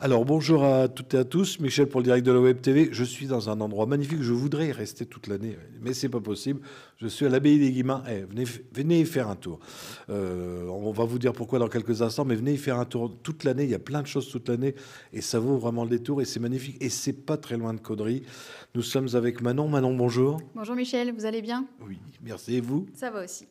Alors bonjour à toutes et à tous, Michel pour le direct de la Web TV. Je suis dans un endroit magnifique, je voudrais y rester toute l'année, mais c'est pas possible. Je suis à l'abbaye des Guillemins. Venez y faire un tour. On va vous dire pourquoi dans quelques instants, mais venez y faire un tour toute l'année. Il y a plein de choses toute l'année et ça vaut vraiment le détour et c'est magnifique et c'est pas très loin de Caudry. Nous sommes avec Manon. Manon, bonjour. Bonjour Michel, vous allez bien? Oui, merci. Et vous? Ça va aussi.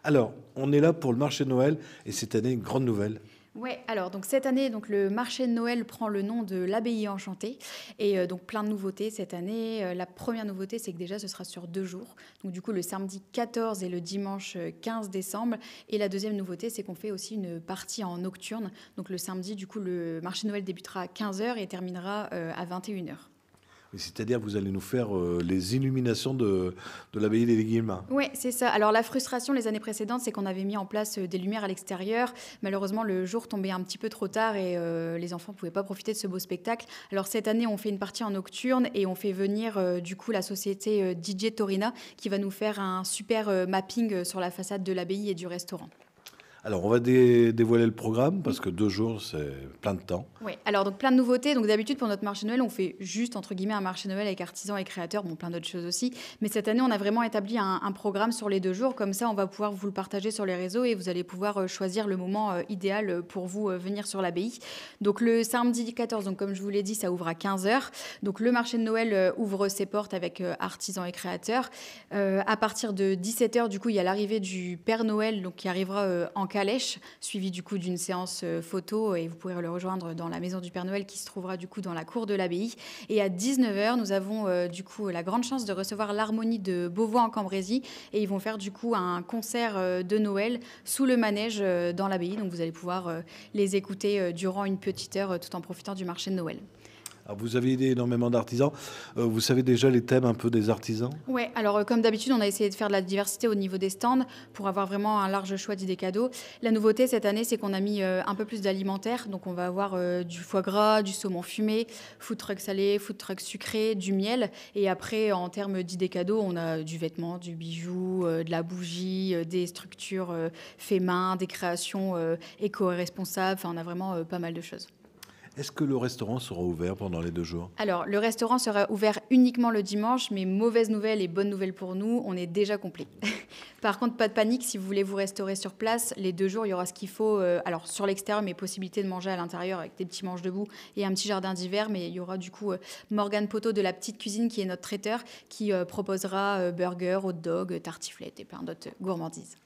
Alors, on est là pour le marché de Noël et cette année, une grande nouvelle. Ouais, alors donc cette année, donc le marché de Noël prend le nom de l'Abbaye Enchantée et donc plein de nouveautés cette année. La première nouveauté, c'est que déjà ce sera sur 2 jours, donc du coup le samedi 14 et le dimanche 15 décembre. Et la deuxième nouveauté, c'est qu'on fait aussi une partie en nocturne. Donc le samedi, du coup le marché de Noël débutera à 15 h et terminera à 21 h. C'est-à-dire que vous allez nous faire les illuminations de l'abbaye des Guillemins. Oui, c'est ça. Alors la frustration les années précédentes, c'est qu'on avait mis en place des lumières à l'extérieur. Malheureusement, le jour tombait un petit peu trop tard et les enfants ne pouvaient pas profiter de ce beau spectacle. Alors cette année, on fait une partie en nocturne et on fait venir du coup la société DJ Torina qui va nous faire un super mapping sur la façade de l'abbaye et du restaurant. Alors, on va dévoiler le programme parce que 2 jours, c'est plein de temps. Oui, alors donc plein de nouveautés. Donc d'habitude, pour notre marché de Noël, on fait juste, entre guillemets, un marché de Noël avec artisans et créateurs, bon, plein d'autres choses aussi. Mais cette année, on a vraiment établi un programme sur les 2 jours. Comme ça, on va pouvoir vous le partager sur les réseaux et vous allez pouvoir choisir le moment idéal pour vous venir sur l'abbaye. Donc le samedi 14, donc comme je vous l'ai dit, ça ouvre à 15 h. Donc le marché de Noël ouvre ses portes avec artisans et créateurs. À partir de 17 h, du coup, il y a l'arrivée du Père Noël donc, qui arrivera en calèche, suivi du coup d'une séance photo et vous pourrez le rejoindre dans la maison du Père Noël qui se trouvera du coup dans la cour de l'abbaye. Et à 19 h, nous avons du coup la grande chance de recevoir l'harmonie de Beauvois en Cambrésis et ils vont faire du coup un concert de Noël sous le manège dans l'abbaye. Donc vous allez pouvoir les écouter durant une petite heure tout en profitant du marché de Noël. Alors, vous avez aidé énormément d'artisans. Vous savez déjà les thèmes un peu des artisans? Oui, alors comme d'habitude, on a essayé de faire de la diversité au niveau des stands pour avoir vraiment un large choix d'idées cadeaux. La nouveauté cette année, c'est qu'on a mis un peu plus d'alimentaire. Donc on va avoir du foie gras, du saumon fumé, food truck salé, food truck sucré, du miel. Et après, en termes d'idées cadeaux, on a du vêtement, du bijou, de la bougie, des structures fait main, des créations éco-responsables. Enfin, on a vraiment pas mal de choses. Est-ce que le restaurant sera ouvert pendant les 2 jours? Alors, le restaurant sera ouvert uniquement le dimanche, mais mauvaise nouvelle et bonne nouvelle pour nous, on est déjà complet. Par contre, pas de panique, si vous voulez vous restaurer sur place, les 2 jours, il y aura ce qu'il faut. Alors, sur l'extérieur, mais possibilité de manger à l'intérieur avec des petits manches debout et un petit jardin d'hiver. Mais il y aura du coup Morgane Poteau de la Petite Cuisine, qui est notre traiteur, qui proposera burgers, hot dog, tartiflettes et plein d'autres gourmandises.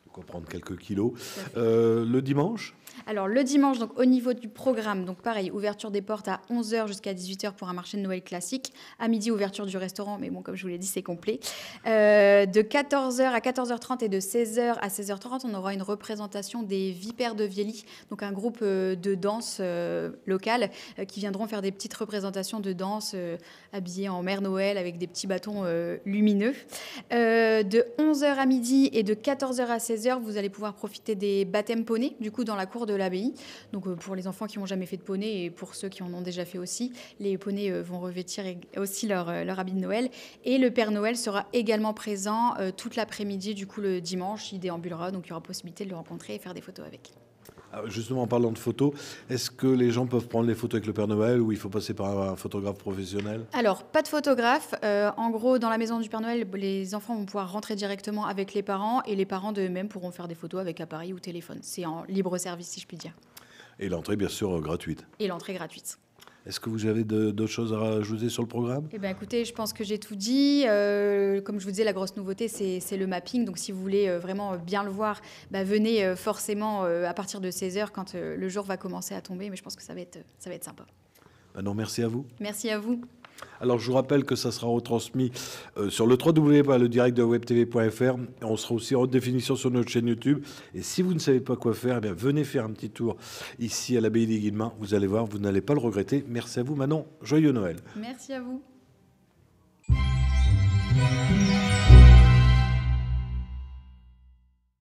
Donc, on va prendre quelques kilos. Le dimanche? Alors le dimanche, donc au niveau du programme, donc pareil, ouverture des portes à 11 h jusqu'à 18 h pour un marché de Noël classique. À midi, ouverture du restaurant, mais bon, comme je vous l'ai dit, c'est complet. De 14 h à 14 h 30 et de 16 h à 16 h 30, on aura une représentation des Vipères de Viely, donc un groupe de danse local qui viendront faire des petites représentations de danse habillés en Mère Noël avec des petits bâtons lumineux. De 11 h à midi et de 14 h à 16 h, vous allez pouvoir profiter des baptêmes poneys, du coup dans la cour de l'abbaye. Donc pour les enfants qui n'ont jamais fait de poney et pour ceux qui en ont déjà fait aussi, les poneys vont revêtir aussi leur habit de Noël. Et le Père Noël sera également présent toute l'après-midi, du coup le dimanche, il déambulera, donc il y aura possibilité de le rencontrer et faire des photos avec. Alors, justement, en parlant de photos, est-ce que les gens peuvent prendre les photos avec le Père Noël ou il faut passer par un photographe professionnel? Alors, pas de photographe. En gros, dans la maison du Père Noël, les enfants vont pouvoir rentrer directement avec les parents et les parents d'eux-mêmes pourront faire des photos avec appareil ou téléphone. C'est en libre service, si je puis dire. Et l'entrée, bien sûr, gratuite. Et l'entrée gratuite. Est-ce que vous avez d'autres choses à rajouter sur le programme? Eh bien, écoutez, je pense que j'ai tout dit. Comme je vous disais, la grosse nouveauté, c'est le mapping. Donc, si vous voulez vraiment bien le voir, venez forcément à partir de 16 h quand le jour va commencer à tomber. Mais je pense que ça va être sympa. Non, merci à vous. Merci à vous. Alors, je vous rappelle que ça sera retransmis sur le www.ledirectdewebtv.fr. On sera aussi en haute définition sur notre chaîne YouTube. Et si vous ne savez pas quoi faire, eh bien, venez faire un petit tour ici à l'abbaye des Guillemins. Vous allez voir, vous n'allez pas le regretter. Merci à vous, Manon. Joyeux Noël. Merci à vous.